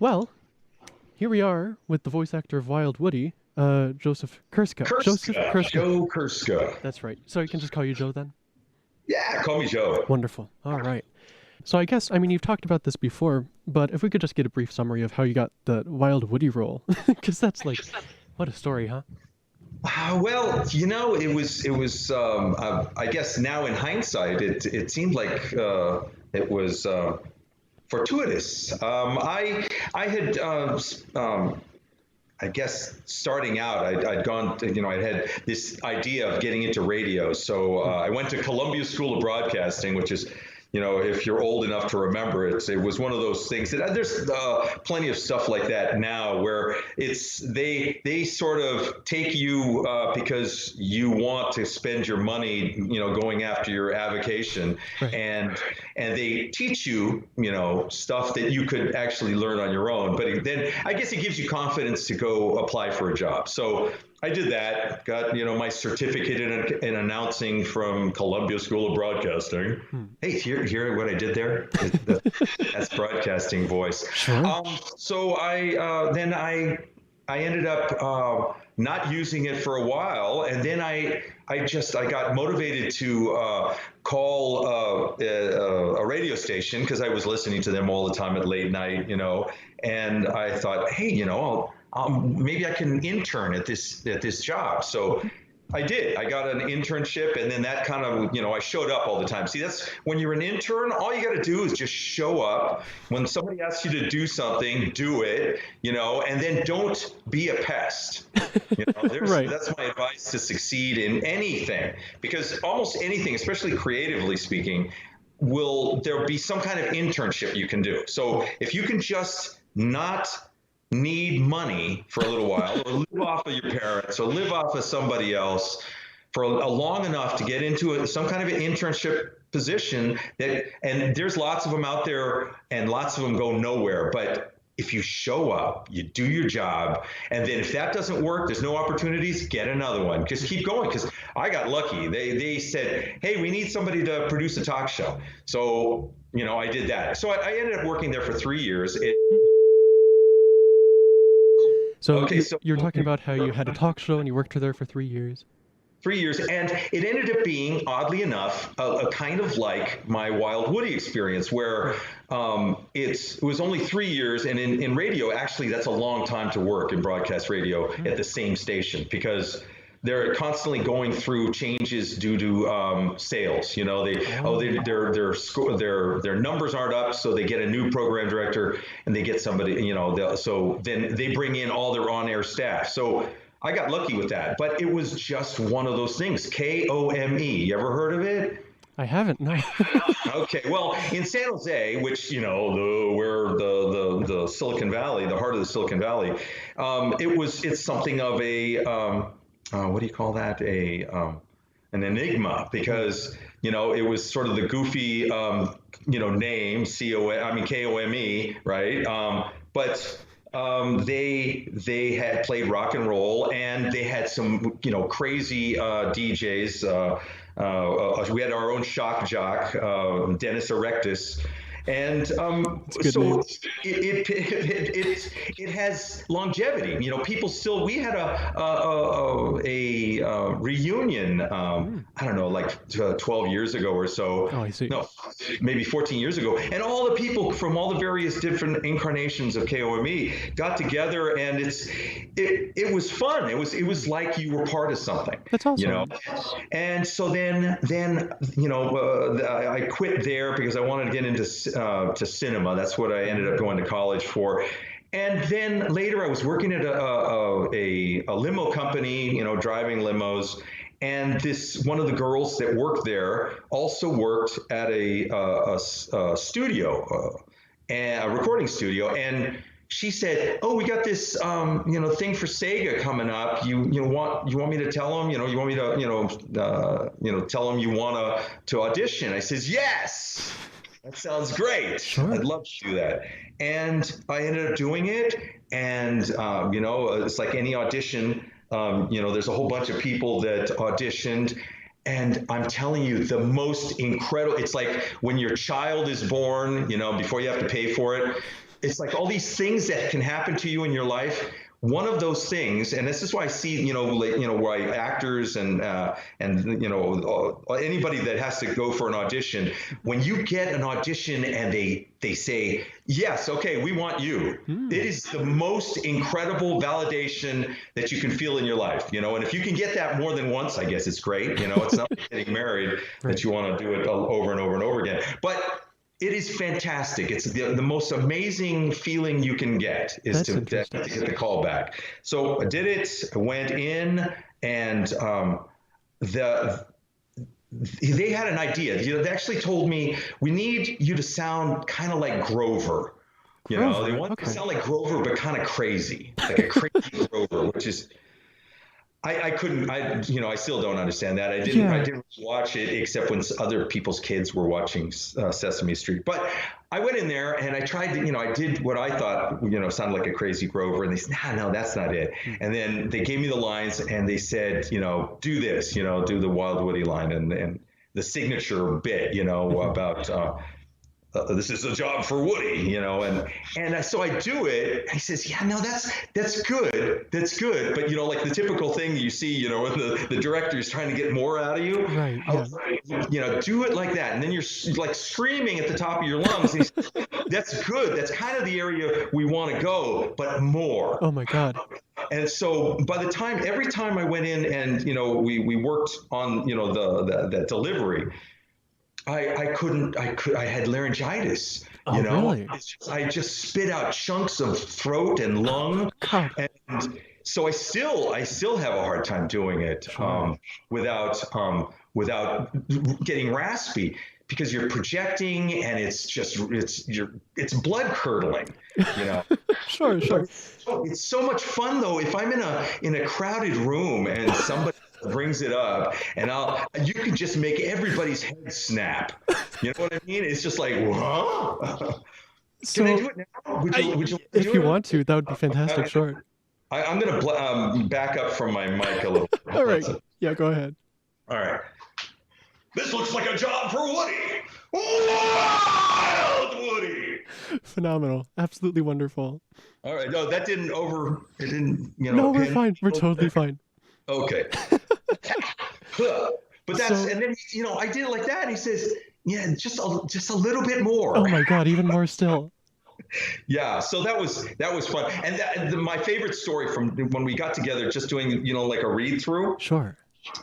Well, here we are with the voice actor of Wild Woody, Joseph Kerska. Joseph Kerska, Kerska. Joe Kerska. That's right. So you can just call you Joe then? Yeah, call me Joe. Wonderful. All right. So I guess, I mean, you've talked about this before, but if we could just get a brief summary of how you got the Wild Woody role, because that's like, what a story, huh? Well, I guess now in hindsight, it seemed like it was fortuitous. I had I guess starting out, I'd gone to, I had this idea of getting into radio. So I went to Columbia School of Broadcasting, which is, if you're old enough to remember it, it was one of those things that there's plenty of stuff like that now where they sort of take you because you want to spend your money, going after your avocation, Right. and they teach you, stuff that you could actually learn on your own. But then I guess it gives you confidence to go apply for a job. So I did that, got, my certificate in announcing from Columbia School of Broadcasting. Hey, hear what I did there? That's broadcasting voice. Sure. So I ended up not using it for a while, and then I got motivated to call a radio station because I was listening to them all the time at late night, and I thought, hey, maybe I can intern at this job. So I did. I got an internship, and then that kind of, I showed up all the time. See, that's when you're an intern, all you got to do is just show up. When somebody asks you to do something, do it, and then don't be a pest. Right. That's my advice to succeed in anything, because almost anything, especially creatively speaking, there'll be some kind of internship you can do. So if you can just not need money for a little while, or live off of your parents, or live off of somebody else for a long enough to get into some kind of an internship position, and there's lots of them out there, and lots of them go nowhere. But if you show up, you do your job, and then if that doesn't work, there's no opportunities, get another one. Just keep going, because I got lucky. They said, hey, we need somebody to produce a talk show. So, I did that. So I ended up working there for 3 years. So you're talking about how you had a talk show and you worked there for 3 years. 3 years, and it ended up being, oddly enough, a kind of like my Wild Woody experience, where it was only 3 years, and in radio, actually, that's a long time to work in broadcast radio at the same station, because they're constantly going through changes due to sales. Their numbers aren't up, so they get a new program director, and they get somebody. So then they bring in all their on-air staff. So I got lucky with that, but it was just one of those things. KOME. You ever heard of it? I haven't, no. Okay, well, in San Jose, which, where the Silicon Valley, the heart of the Silicon Valley, it's something of a what do you call that? An enigma, because it was sort of the goofy name KOME, right? But they had played rock and roll, and they had some crazy DJs. We had our own shock jock, Dennis Erectus. And so it has longevity. People still. We had a reunion. I don't know, like 12 years ago or so. Oh, I see. No, maybe 14 years ago. And all the people from all the various different incarnations of KOME got together, and it was fun. It was like you were part of something. That's awesome. And so then I quit there because I wanted to get into to cinema. That's what I ended up going to college for. And then later I was working at a limo company, driving limos. And one of the girls that worked there also worked at a studio, a recording studio. And she said, "Oh, we got this, thing for Sega coming up. You want me to tell them? You want me to, tell them you want to audition?" I says, "Yes, that sounds great. Sure. I'd love to do that." And I ended up doing it. And it's like any audition. There's a whole bunch of people that auditioned. And I'm telling you, the most incredible, it's like when your child is born, before you have to pay for it, it's like all these things that can happen to you in your life. One of those things, and this is why I see, why actors and anybody that has to go for an audition, when you get an audition and they say, yes, okay, we want you. It is the most incredible validation that you can feel in your life, and if you can get that more than once, I guess it's great. It's not like getting married that you want to do it over and over and over again. But it is fantastic. It's the most amazing feeling you can get is to get the call back. So I did it. I went in, and they had an idea. They actually told me, we need you to sound kind of like Grover. They want to sound like Grover, but kind of crazy, like a crazy Grover, which is. I couldn't, I still don't understand that. I didn't watch it except when other people's kids were watching Sesame Street. But I went in there and I tried to, I did what I thought, sounded like a crazy Grover. And they said, no, that's not it. And then they gave me the lines and they said, do this, do the Wild Woody line and the signature bit, about, this is a job for Woody, and so I do it. And he says, yeah, no, that's good. But, like the typical thing you see, when the director is trying to get more out of you, right? Yeah. Do it like that. And then you're like screaming at the top of your lungs. And he says, that's good. That's kind of the area we want to go, but more. Oh my God. And so every time I went in and, we worked on, the delivery, I had laryngitis, Really? I just spit out chunks of throat and lung. And so I still have a hard time doing it, without getting raspy, because you're projecting and it's blood curdling, Sure. It's so much fun though. If I'm in a crowded room and somebody brings it up, and you can just make everybody's head snap. You know what I mean? It's just like, huh? So, can I do it now? Would you if you want to, that would be fantastic. Sure. I'm going to back up from my mic a little bit. All right. Yeah, go ahead. All right. This looks like a job for Woody. Wild Woody. Phenomenal. Absolutely wonderful. All right. No, that didn't No, we're fine. We're totally fine. Okay. But and then, I did it like that. And he says, yeah, just a little bit more. Oh my God, even more still. Yeah. So that was fun. And my favorite story from when we got together, just doing, like a read through. Sure.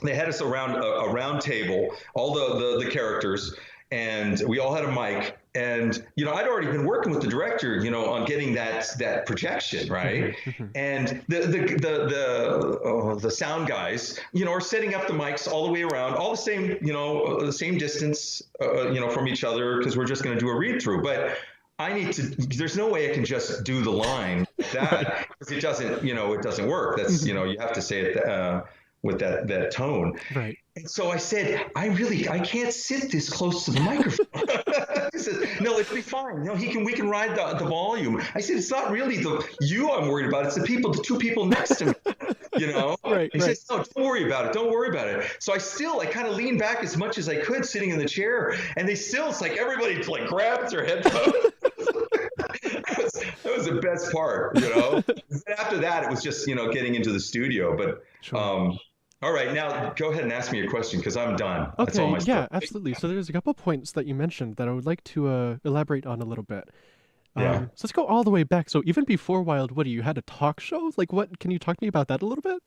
They had us around a round table, all the characters, and we all had a mic. And, I'd already been working with the director, on getting that projection, right? And the sound guys, are setting up the mics all the way around, all the same distance, from each other, because we're just going to do a read through. But there's no way I can just do the line like that, because it doesn't work. That's, you have to say it with that tone. Right. And so I said, I can't sit this close to the microphone. He said, no, it'll be fine. No, we can ride the volume. I said, it's not really you I'm worried about. It's the two people next to me, Right. He says, no, don't worry about it. So I kind of leaned back as much as I could sitting in the chair, and it's like everybody like grabs their headphones. That was the best part, After that, it was just, getting into the studio. But Sure. all right, now go ahead and ask me your question, because I'm done. Okay, That's all my yeah, stuff. absolutely. So there's a couple points that you mentioned that I would like to elaborate on a little bit. Yeah. So let's go all the way back. So even before Wild Woody, you had a talk show? Like what? Can you talk to me about that a little bit?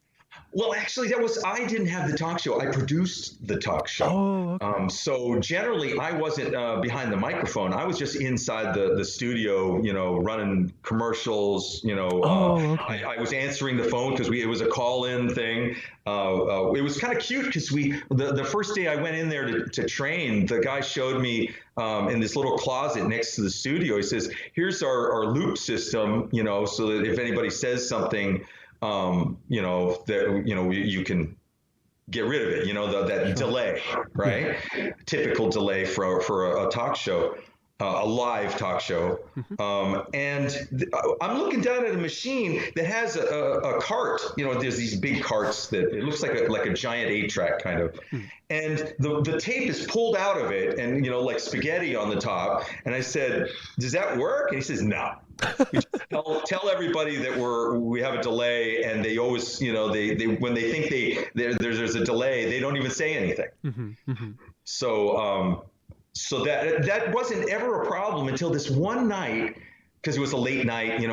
Well, actually, I didn't have the talk show. I produced the talk show. Oh, okay. So generally, I wasn't behind the microphone. I was just inside the studio, running commercials. Okay. I was answering the phone because it was a call-in thing. It was kind of cute because the first day I went in there to train, the guy showed me in this little closet next to the studio. He says, "Here's our loop system, so that if anybody says something." You can get rid of it, that delay, right? Typical delay for a talk show, a live talk show. And I'm looking down at a machine that has a cart, there's these big carts that it looks like a giant 8-track kind of. And the tape is pulled out of it and, like spaghetti on the top. And I said, does that work? And he says, no. We just tell everybody that we have a delay, and they always, they when they think there's a delay, they don't even say anything. So so that wasn't ever a problem until this one night, because it was a late night. It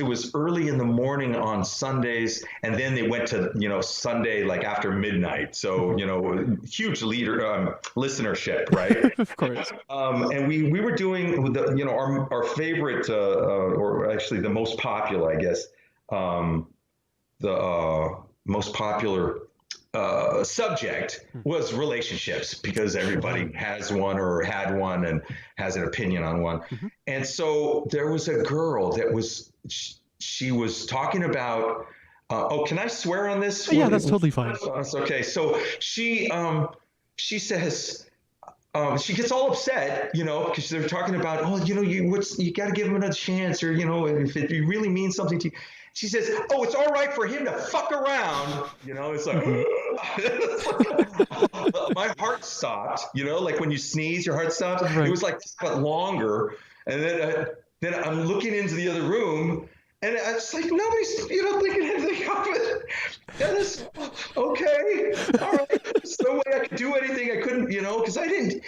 was early in the morning on Sundays, and then they went to Sunday like after midnight. So huge listenership, right? Of course. And we were doing our favorite, or actually the most popular, I guess, the most popular subject was relationships, because everybody has one or had one and has an opinion on one. And so there was a girl that she was talking about, can I swear on this? Yeah, that's totally fine. It's okay. So she says, she gets all upset, because they're talking about, you got to give him another chance, or, if it really means something to you. She says, "Oh, it's all right for him to fuck around." It's like, my heart stopped. Like when you sneeze, your heart stops. Right. It was like this, but longer. And then I'm looking into the other room, and it's like nobody's thinking anything of it. And it's okay, all right. There's no way I could do anything. I couldn't, because I didn't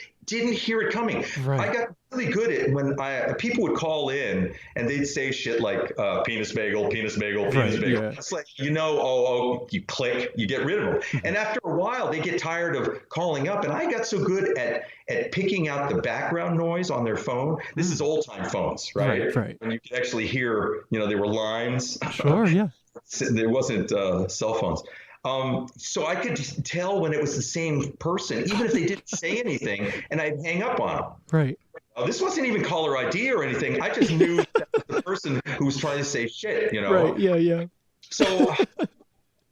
hear it coming. Right. I got really good at when people would call in and they'd say shit like penis bagel, penis bagel, penis bagel. Yeah. It's like, you click, you get rid of them. And after a while, they get tired of calling up. And I got so good at picking out the background noise on their phone. This is old time phones, right? Right. And you could actually hear, there were lines. Sure, yeah. There wasn't cell phones. So I could tell when it was the same person, even if they didn't say anything, and I'd hang up on them. Right. This wasn't even caller ID or anything. I just knew that was the person who was trying to say shit, Right, yeah. So,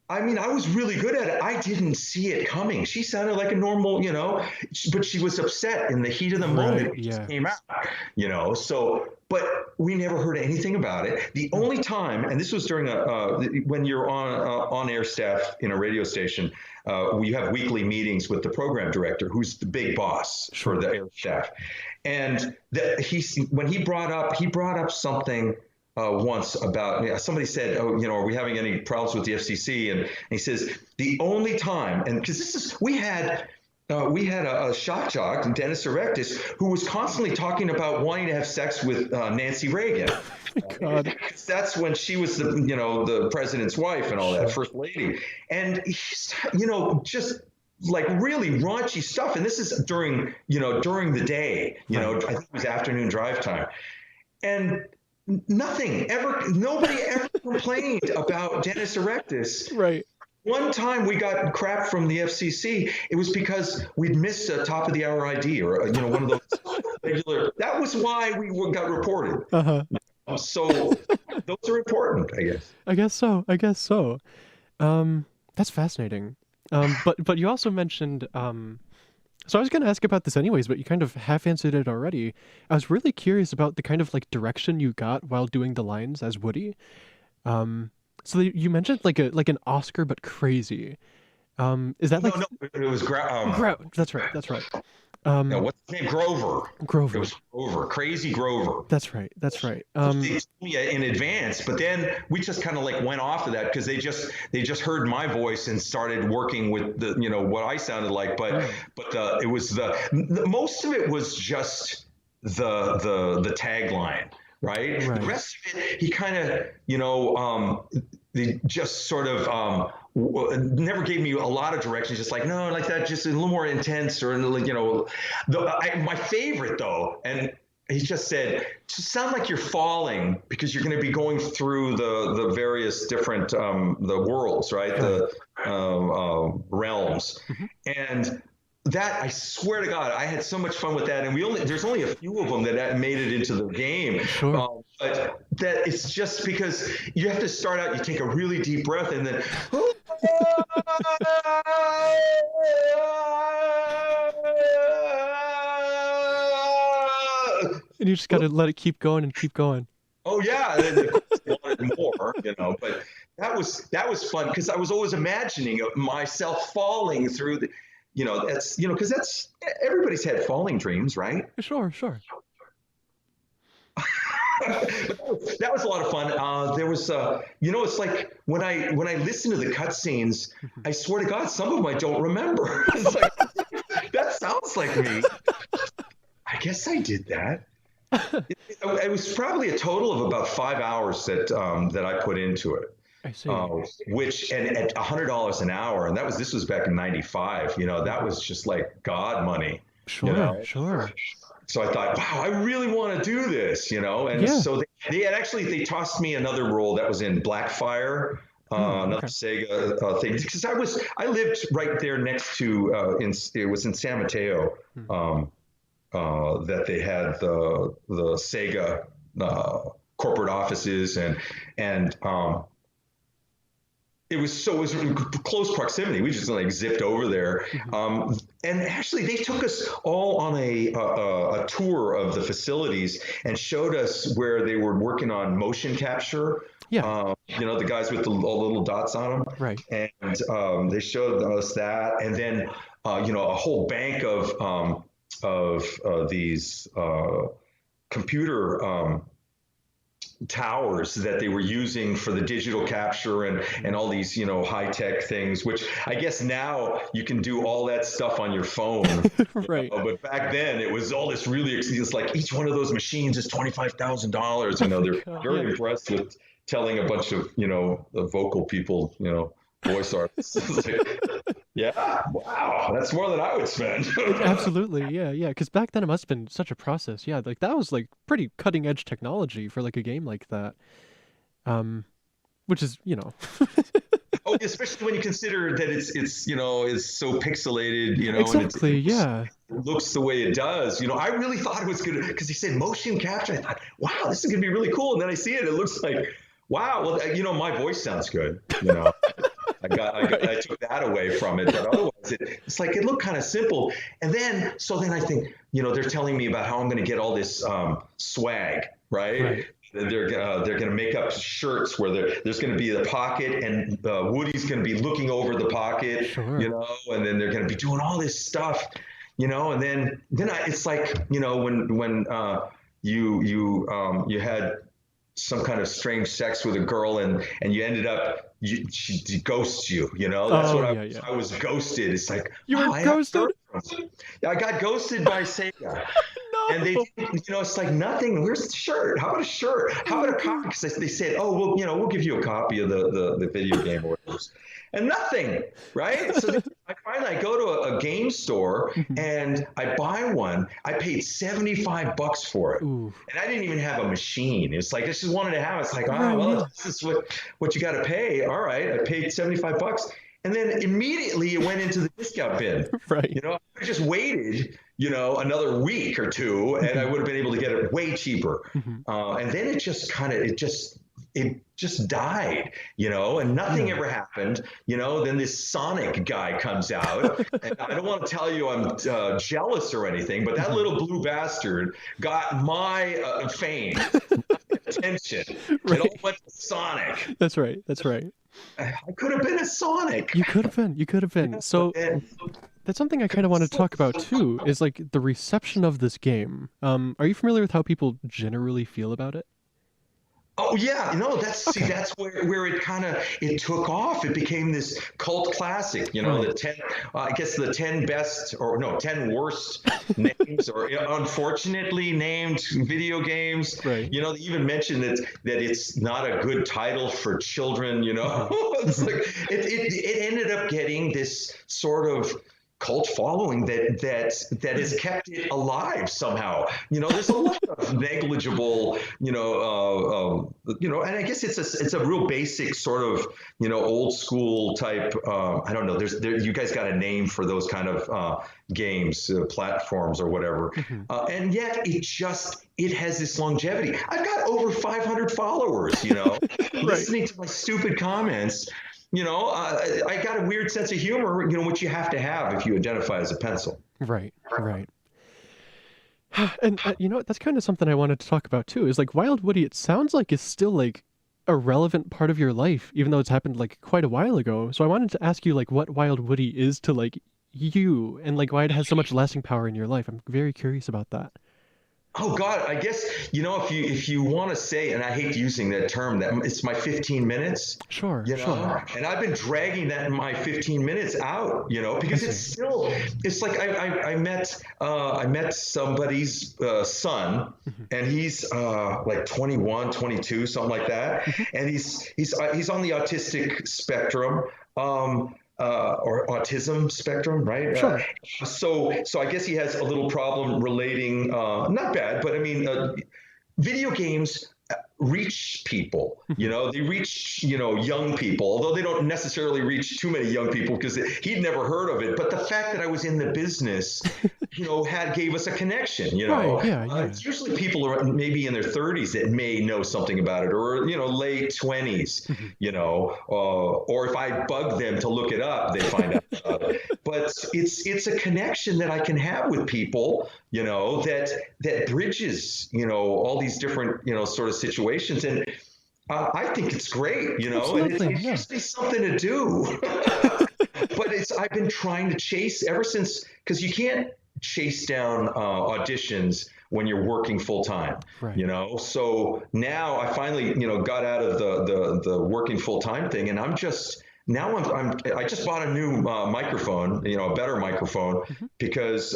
I was really good at it. I didn't see it coming. She sounded like a normal, but she was upset in the heat of the moment. It just came out, so, but we never heard anything about it. The only time, and this was during when you're on air staff in a radio station, you have weekly meetings with the program director, who's the big boss for the air staff. And when he brought up something once about, somebody said, are we having any problems with the FCC? And he says, the only time, and because we had a shock jock, Dennis Erectus, who was constantly talking about wanting to have sex with Nancy Reagan. God. That's when she was the president's wife and all that, first lady. And he's, just like really raunchy stuff. And this is during the day, I think it was afternoon drive time. And nobody ever complained about Dennis Erectus. Right. One time we got crap from the FCC. It was because we'd missed a top of the hour ID, or one of those regular. That was why we got reported. So those are important, I guess. I guess so. That's fascinating. But you also mentioned. So I was going to ask about this anyways, but you kind of half answered it already. I was really curious about the kind of like direction you got while doing the lines as Woody. So you mentioned like an Oscar but crazy. Is that like no? It was That's right. No, what's his name? Grover. Grover. It was Grover. Crazy Grover. That's right. They told me in advance, but then we just kind of like went off of that because they just heard my voice and started working with the what I sounded like. But it was the most of it was just the tagline. Right. The rest of it, he kind of, they just sort of never gave me a lot of directions. Just like, no, like that, just a little more intense, or my favorite though, and he just said, just sound like you're falling because you're going to be going through the various different the worlds, right? The realms, and. That, I swear to God, I had so much fun with that, and there's only a few of them that made it into the game. Sure. But that it's just because you have to start out, you take a really deep breath, and then and you just got to let it keep going and keep going. Oh yeah, and wanted more, But that was fun because I was always imagining myself falling through the. That's because that's everybody's had falling dreams, right? Sure. That was a lot of fun. There was, it's like when I listen to the cutscenes, Mhm. I swear to God, some of them I don't remember. It's like that sounds like me. I guess I did that. It was probably a total of about 5 hours that I put into it. I see. Which and at $100 an hour, and this was back in '95. That Mhm. was just like God money. You Sure, know, sure. so I thought, wow, I really want to do this. And Yeah. so they had actually they tossed me another role that was in Blackfire, another Okay. Sega thing, because I lived right there next to it was in San Mateo, Hmm. that they had the Sega corporate offices, and it was in close proximity. We just like zipped over there, Mhm. and actually they took us all on a tour of the facilities and showed us where they were working on motion capture. Yeah, The guys with the little dots on right. them, and they showed us that, and then a whole bank of these computer towers that they were using for the digital capture and Mhm. all these high tech things, which I guess now you can do all that stuff on your phone. Right. But back then it was all this really, it's like each one of those machines is $25,000. Oh my They're God, yeah. very impressed with telling a bunch of the vocal people, voice artists. It's like, yeah, wow, that's more than I would spend. Absolutely, yeah, yeah. Because back then it must have been such a process. Yeah, like that was like pretty cutting edge technology for like a game like that. Um, which is, Oh, especially when you consider that it's is so pixelated, and exactly, yeah. it looks the way it does. I really thought it was good because he said motion capture. I thought, wow, this is gonna be really cool. And then I see it, it looks like, wow. Well, my voice sounds good. Right. I took that away from it, but otherwise, it's like it looked kind of simple. And then I think, they're telling me about how I'm going to get all this swag, right? Right. They're going to make up shirts where there's going to be the pocket, and Woody's going to be looking over the pocket, Sure. and then they're going to be doing all this stuff, and it's like, when you had some kind of strange sex with a girl, and you ended up she ghosts you. That's Oh, what yeah, yeah. I was ghosted. It's like, You were wow, I have ghosted? girlfriends. Yeah, I got ghosted by Sega. And they, No. it's like nothing. Where's the shirt? How about a shirt? Oh How my about a copy? God. Because they said, oh, well, we'll give you a copy of the video game or whatever. And nothing, right? So I go to a game store Mhm. and I buy one. I paid $75 for it, Ooh. and I didn't even have a machine. It's like I just wanted to have. It's like, Right, well, yeah. if this is what you got to pay. All right, I paid $75, and then immediately it went into the discount bin. Right. I just waited, another week or two, and I Mhm. would have been able to get it way cheaper. Mhm. And then it just died, and nothing Yeah. ever happened. Then this Sonic guy comes out, and I don't want to tell you I'm jealous or anything, but that Mhm. little blue bastard got my fame, attention. It all Right. went to Sonic. That's right. That's right. I could have been a Sonic. You could have been. You could have been. But So then, that's something I kind of want to talk about too, is like the reception of this game. Are you familiar with how people generally feel about it? oh yeah, Okay. that's where it took off. It became this cult classic. Right. The 10, I guess the 10 best, or no, 10 worst names or unfortunately named video games. Right. They even mentioned that it's not a good title for children. Mhm. It's Mhm. like it ended up getting this sort of cult following that has Right. kept it alive somehow. There's a lot of negligible, and I guess it's a real basic sort of, old school type. I don't know. You guys got a name for those kind of games, platforms or whatever, Mhm. and yet it has this longevity. I've got over 500 followers. Right. Listening to my stupid comments. I got a weird sense of humor, which you have to have if you identify as a pencil. Right. Right. And you know what? That's kind of something I wanted to talk about too. Is like Wild Woody. It sounds like it's still like a relevant part of your life, even though it's happened like quite a while ago. So I wanted to ask you like what Wild Woody is to like you, and like why it has so much lasting power in your life. I'm very curious about that. Oh God, I guess if you want to say, and I hate using that term, that it's my 15 minutes, Sure, sure. and I've been dragging that my 15 minutes out, I because see. it's like I met somebody's son, Hmm. and he's like 21, 22, something like that, Hmm. and he's on the autistic spectrum. Or autism spectrum, right? Sure. So I guess he has a little problem relating, not bad, but I mean, video games reach people. Hmm. They reach young people, although they don't necessarily reach too many young people because he'd never heard of it. But the fact that I was in the business, had gave us a connection. Right. Yeah. Yeah. It's usually people are maybe in their 30s that may know something about it, or late 20s. Hmm. Or if I bug them to look it up, they find out about it. But it's a connection that I can have with people, that bridges, all these different, sort of situations. And I think it's great, and Absolutely. it Yeah. gives me something to do. But I've been trying to chase ever since, because you can't chase down auditions when you're working full time, Right. So now I finally, got out of the working full time thing, and I just bought a new microphone, a better microphone, Hmm. because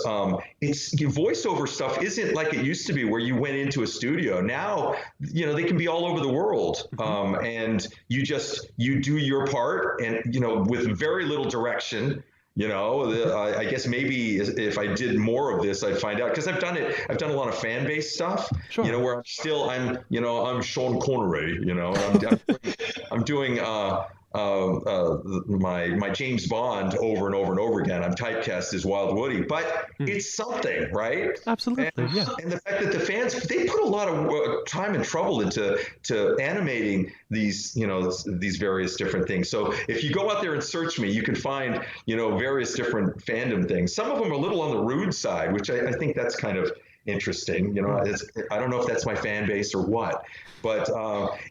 it's voiceover stuff isn't like it used to be, where you went into a studio. Now, they can be all over the world, Hmm. and you do your part, and with very little direction. I guess maybe if I did more of this, I'd find out, because I've done it. I've done a lot of fan base stuff, Sure. where I'm Sean Connery, and I'm doing my James Bond over and over and over again. I'm typecast as Wild Woody, but Mm. it's something, right? And, Absolutely. Yeah. and the fact that the fans, they put a lot of time and trouble into animating these various different things. So if you go out there and search me, you can find various different fandom things. Some of them are a little on the rude side, which I think that's kind of interesting. Mm. I don't know if that's my fan base or what, but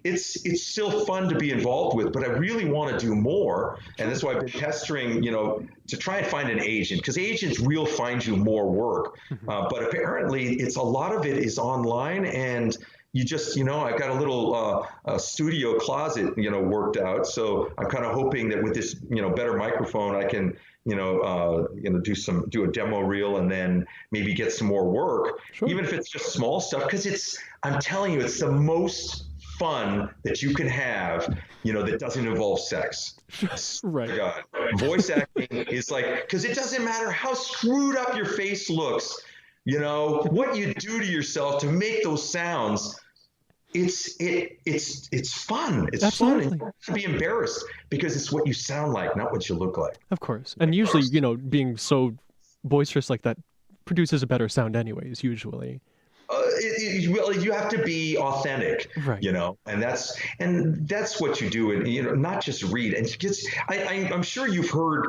it's still fun to be involved with. But I really want to do more, and Sure. that's why I've been pestering, to try and find an agent, because agents will find you more work. Hmm. But apparently, it's a lot of it is online, and you just, I've got a little studio closet, worked out. So I'm kind of hoping that with this, better microphone, I can, do a demo reel, and then maybe get some more work, Sure. even if it's just small stuff. Because I'm telling you, it's the most fun that you can have, that doesn't involve sex. Right. God, voice acting is like, because it doesn't matter how screwed up your face looks, Hmm. what you do to yourself to make those sounds. It's fun. It's fun, and you Absolutely. don't have to be embarrassed, because it's what you sound like, not what you look like. Of course. And usually, being so boisterous like that produces a better sound anyways, usually. Well, you have to be authentic, Right. and that's what you do, and not just read. And I'm sure you've heard,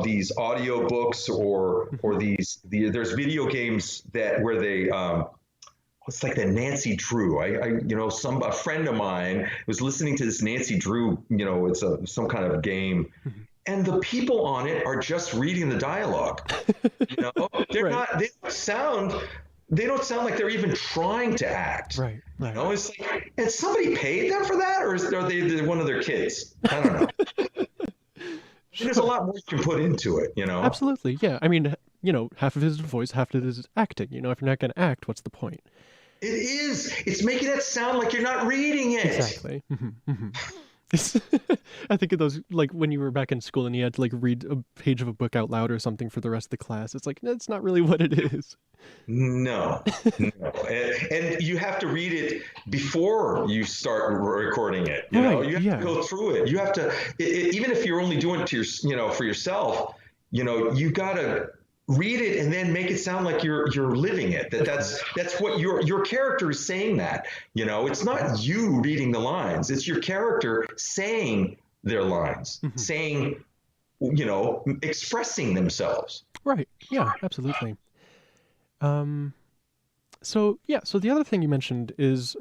these audio books, Hmm. or there's video games where they it's like the Nancy Drew. A friend of mine was listening to this Nancy Drew. It's some kind of game, Hmm. and the people on it are just reading the dialogue. They're Right. not. They don't sound like they're even trying to act. Right. Right. It's like, and somebody paid them for that, or are they one of their kids? I don't know. There's a Sure. lot more you can put into it. Absolutely. Yeah. I mean, half of it is voice, half of it is acting. If you're not going to act, what's the point? It is. It's making it sound like you're not reading it. Exactly. Hmm. Hmm. I think of those, like when you were back in school and you had to like read a page of a book out loud or something for the rest of the class. It's like that's not really what it is. No, no, and you have to read it before you start recording it. Right. You have to Yeah. go through it. You have to, even if you're only doing it to for yourself. You got to read it and then make it sound like you're living it. Of That's course. that's what your character is saying. That it's not you reading the lines. It's your character saying their lines, Hmm. saying, expressing themselves. Right. Yeah. Absolutely. Um. So yeah. So the other thing you mentioned is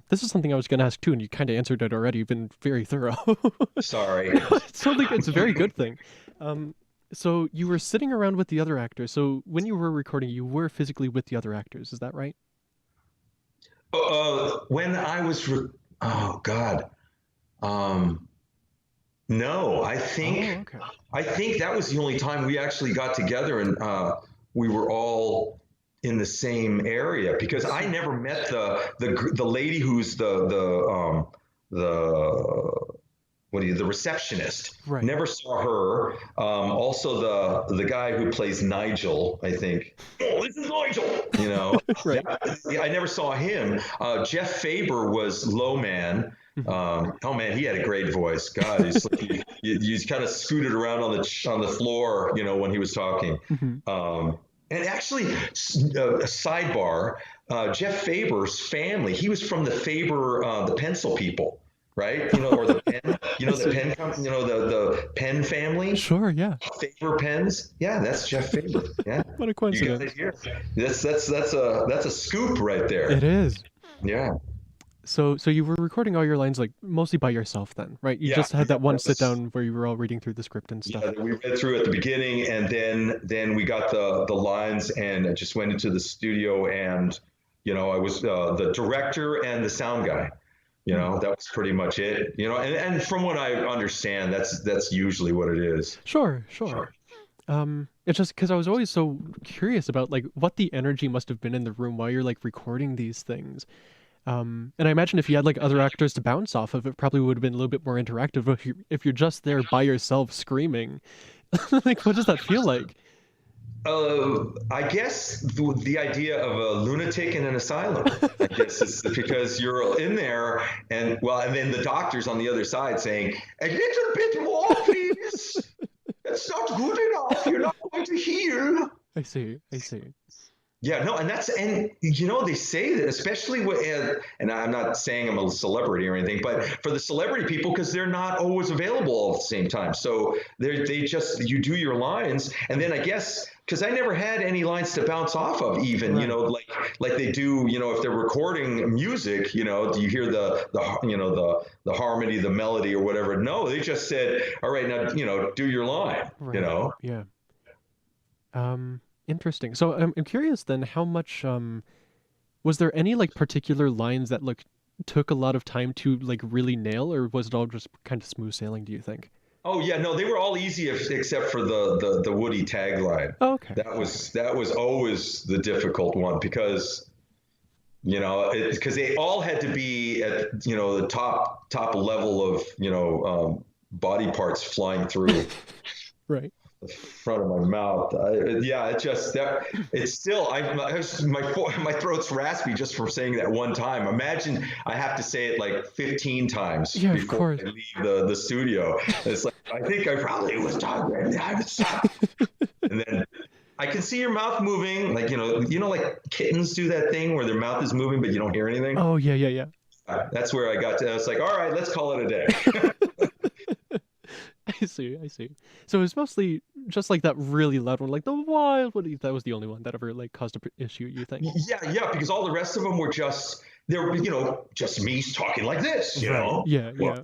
this is something I was going to ask too, and you kind of answered it already. You've been very thorough. Sorry. It's totally good. It's a very good thing. Um. So you were sitting around with the other actors. So when you were recording, you were physically with the other actors. Is that right? When I was, oh God, um, no, Oh, okay. I think that was the only time we actually got together and we were all in the same area I because I see. never met the lady who's the what do you the receptionist. Right. Never saw her. Also the guy who plays Nigel, I think. Oh, this is Nigel. You know, Right. I never saw him. Jeff Faber was Low Man. Mhm. Oh man, he had a great voice. God, he's like he's kind of scooted around on the floor, you know, when he was talking. Mhm. And actually, a sidebar: Jeff Faber's family. He was from the Faber, the pencil people, right? You know, or the pen. You I know, the see. pen. You know, the pen family. Sure, yeah. Faber pens. Yeah, that's Jeff Faber. Yeah, What a you got it coincidence. here. That's a scoop right It there. is. Yeah. So you were recording all your lines like mostly by yourself then, right? You Yeah, just had yeah, that one that sit was down where you were all reading through the script and yeah. stuff. We read through at the beginning, and then we got the lines, and I just went into the studio, and you know, I was the director and the sound guy. You Hmm. know, that was pretty much it. You know, and from what I understand, that's usually what it is. Sure, sure. It's just because I was always so curious about like what the energy must have been in the room while you're like recording these things. And I imagine if you had like other actors to bounce off of, it probably would have been a little bit more interactive. But if you're just there by yourself screaming, like what does that feel like? I guess the idea of a lunatic in an asylum, I guess, is because you're in there, and well, and then the doctor's on the other side saying, "A little bit more, please. That's not good enough. You're not going to heal." I see, I see. Yeah, no, and you know they say that especially with and I'm not saying I'm a celebrity or anything, but Right, for the celebrity people because they're not always available all at the same time, so they just you do your lines, and then I guess because I never had any lines to bounce off of, even you right, know like they do, you know, if they're recording music, you know, do you hear the you know the harmony, the melody or whatever? No, they just said, all right, now you know do your line, you right. know. Yeah. Interesting. So I'm curious then, how much was there any like particular lines that like took a lot of time to like really nail, or was it all just kind of smooth sailing, do you think? Oh yeah, no, they were all easy except for the Woody tagline. Oh, okay, That okay. was always the difficult one because you know because they all had to be at you know the top level of you know body parts flying through Right. the front of my mouth. Yeah, it just that it's still my throat's raspy just from saying that one time. Imagine I have to say it like 15 times Yeah, of before course. I leave the studio. It's like I think I probably was talking. And then I can see your mouth moving, like you know, like kittens do that thing where their mouth is moving but you don't hear anything. Oh, yeah, yeah, yeah. That's where I got to. I was like, all right, let's call it a day. I see, I see. So it's mostly just like that really loud one, like the wild one. That was the only one that ever like caused a issue, you think? Yeah, yeah, because all the rest of them were just they were you know just me talking like this, you Right. know. Yeah, Well, yeah.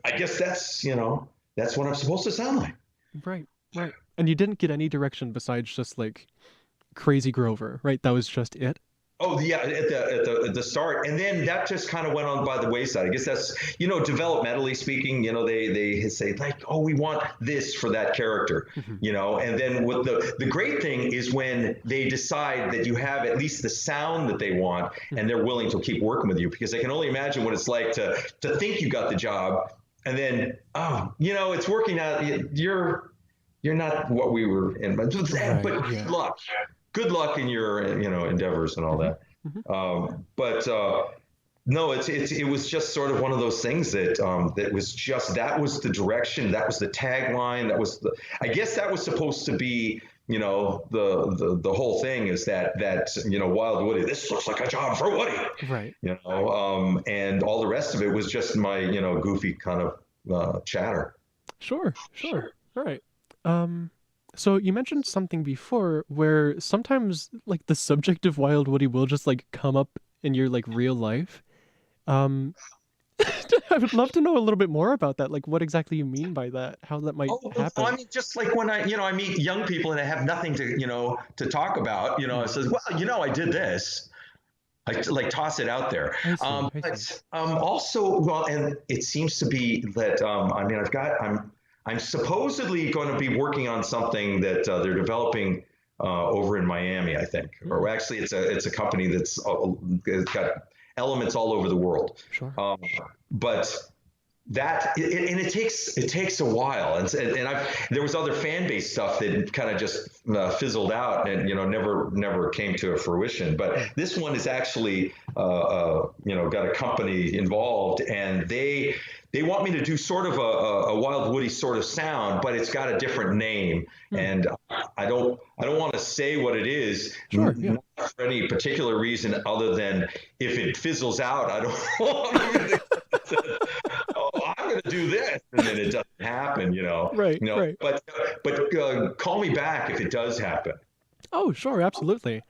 I guess that's you know that's what I'm supposed to sound like. Right, right. And you didn't get any direction besides just like Crazy Grover, right? That was just it. Oh yeah, at the start, and then that just kind of went on by the wayside. I guess that's you know developmentally speaking, you know they say like, oh, we want this for that character, Hmm. you know, and then what the great thing is when they decide that you have at least the sound that they want, and Hmm. they're willing to keep working with you because I can only imagine what it's like to think you got the job, and then oh, you know, it's working out. You're not what we were in, but Right. good Yeah. luck good luck in your you know endeavors and all Hmm. that. Hmm. But no, it was just sort of one of those things that that was just that was the direction, that was the tagline, that was the I guess that was supposed to be you know the whole thing is that you know Wild Woody, this looks like a job for Woody, Right. you know, and all the rest of it was just my you know goofy kind of chatter. Sure. Sure. All right. Um. So you mentioned something before where sometimes like the subject of Wild Woody will just like come up in your like real life. Um, I would love to know a little bit more about that. Like what exactly you mean by that, how that might Oh, well, I happen. mean, just like when I, you know, I meet young people and I have nothing to, you know, to talk about, you know, I Hmm. says, well, you know, I did this. I like toss it out there. I see. I see. But also, well, and it seems to be that I mean, I'm supposedly going to be working on something that they're developing over in Miami, I think, or actually, it's a company that's it's got elements all over the world. Sure. But and it takes a while, and there was other fan base stuff that kind of just fizzled out, and never came to a fruition. But this one is actually got a company involved, and they want me to do sort of a Wild Woody sort of sound, but it's got a different name, and I don't want to say what it is. Sure. Yeah. Not for any particular reason other than if it fizzles out, I don't want to. I'm going to do this, and then it doesn't happen, Right. Right. But call me back if it does happen. Oh, sure. Absolutely.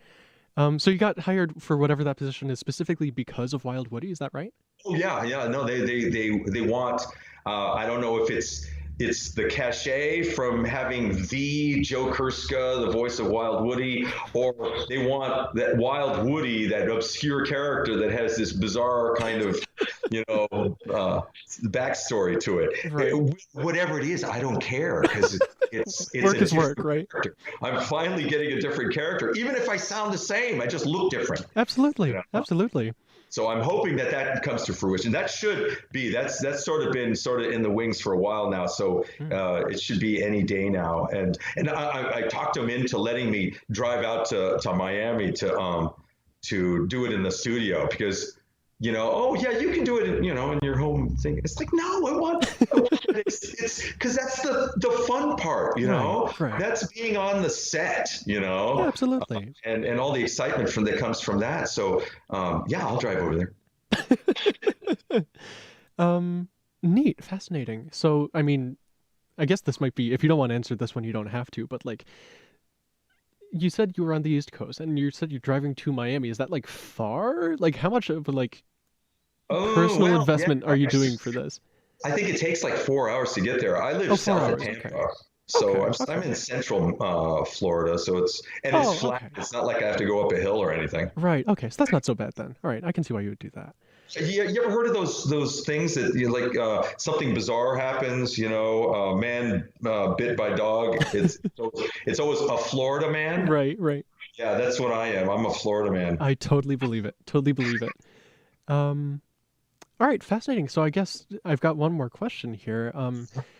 So you got hired for whatever that position is specifically because of Wild Woody, is that right? Oh yeah. No, they want. I don't know if it's the cachet from having the Joe Kerska, the voice of Wild Woody, or they want that Wild Woody, that obscure character that has this bizarre kind of, backstory to it. Right. Whatever it is, I don't care, because it's Work is work, right? Character. I'm finally getting a different character, even if I sound the same. I just look different. Absolutely. Absolutely. So I'm hoping that comes to fruition. That's sort of been in the wings for a while now. So it should be any day now. And I talked him into letting me drive out to Miami to do it in the studio, because oh yeah, you can do it in your home thing. It's like, no, I want it's because that's the fun part, Right. That's being on the set, Yeah, absolutely. and all the excitement that comes from that. So yeah, I'll drive over there. Neat, fascinating. So, I mean, I guess this might be, if you don't want to answer this one, you don't have to, but like, you said you were on the East Coast and you said you're driving to Miami. Is that like far? Like, how much of personal investment are you doing for this? I think it takes like 4 hours to get there. I live south of Tampa. Okay. So I'm in central Florida, so it's flat. Okay. It's not like I have to go up a hill or anything. Right. Okay. So that's not so bad then. All right. I can see why you would do that. You ever heard of those things that something bizarre happens? Man bit by dog. It's always a Florida man. Right. Right. Yeah, that's what I am. I'm a Florida man. I totally believe it. Totally believe it. All right, fascinating. So I guess I've got one more question here.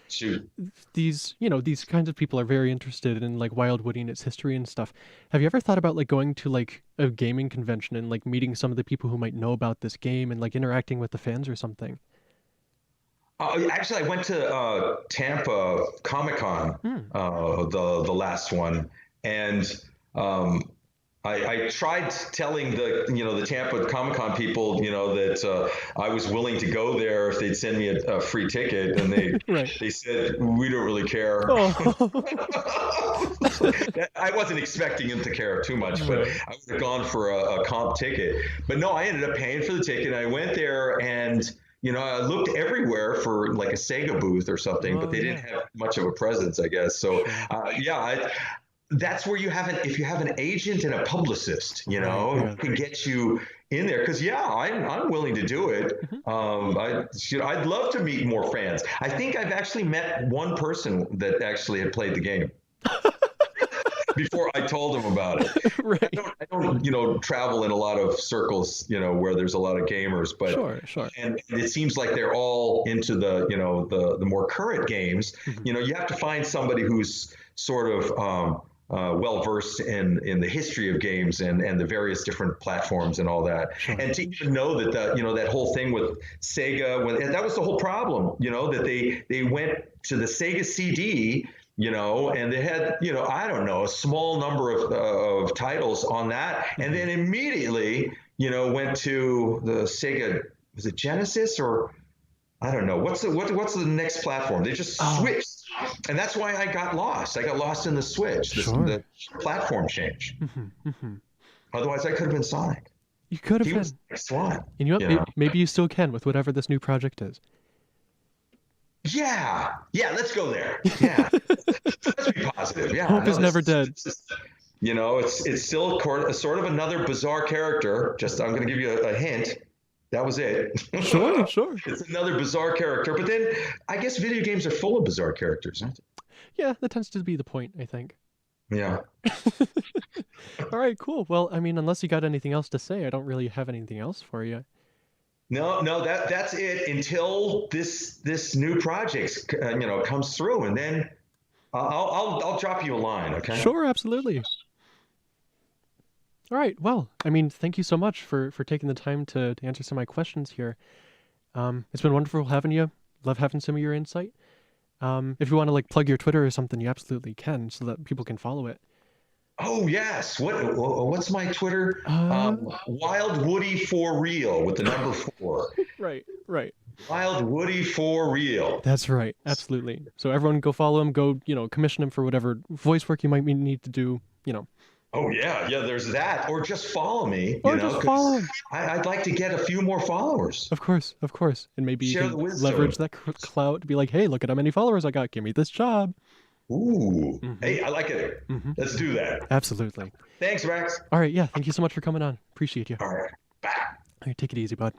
Shoot. These kinds of people are very interested in like Wild Woody and its history and stuff. Have you ever thought about like going to like a gaming convention and like meeting some of the people who might know about this game and like interacting with the fans or something? Actually, I went to Tampa Comic-Con, the last one, and I tried telling the Tampa Comic-Con people, that I was willing to go there if they'd send me a free ticket, and they said, we don't really care. Oh. I wasn't expecting them to care too much, but I would have gone for a comp ticket. But no, I ended up paying for the ticket. And I went there, and I looked everywhere for like a Sega booth or something, but they didn't have much of a presence, I guess. So that's where if you have an agent and a publicist, who can get you in there. Because I'm willing to do it. I'd love to meet more fans. I think I've actually met one person that actually had played the game before I told them about it. Right. I don't travel in a lot of circles, where there's a lot of gamers, but sure. And it seems like they're all into the more current games. Mm-hmm. You have to find somebody who's sort of well versed in the history of games and the various different platforms and all that. Sure. And to even know that that whole thing with Sega, and that was the whole problem, that they went to the Sega CD, and they had, I don't know, a small number of titles on that, and then immediately, went to the Sega, was it Genesis or I don't know what's the next platform? They just switched. And that's why I got lost. I got lost in the switch, the platform change. Mm-hmm, mm-hmm. Otherwise, I could have been Sonic. You could have been. Was next one. And maybe you still can with whatever this new project is. Yeah, let's go there. Yeah, let's be positive. Yeah, hope is never dead. It's still sort of another bizarre character. Just I'm going to give you a hint. That was it. Sure, sure. It's another bizarre character. But then I guess video games are full of bizarre characters, aren't Yeah, that tends to be the point, I think. they? Yeah. All right, cool. Well, I mean, unless you got anything else to say, I don't really have anything else for you. No, that's it until this new project comes through, and then I'll drop you a line, okay? Sure, absolutely. All right. Well, I mean, thank you so much for taking the time to answer some of my questions here. It's been wonderful having you. Love having some of your insight. If you want to like plug your Twitter or something, you absolutely can, so that people can follow it. Oh yes. What's my Twitter? Uh, Wild Woody for real with the number 4. right, right. Wild Woody for real. That's right. Absolutely. So everyone go follow him. Go, commission him for whatever voice work you might need to do. Oh yeah, there's that. Or just follow me, Or just follow him. I'd like to get a few more followers. Of course, of course. And maybe you Share can the wisdom. leverage that clout to be like, hey, look at how many followers I got. Give me this job. Ooh. Hey, I like it. Let's do that. Absolutely. Thanks, Rex. All right. Yeah. Thank you so much for coming on. Appreciate you. All right. Bye. All right. Take it easy, bud.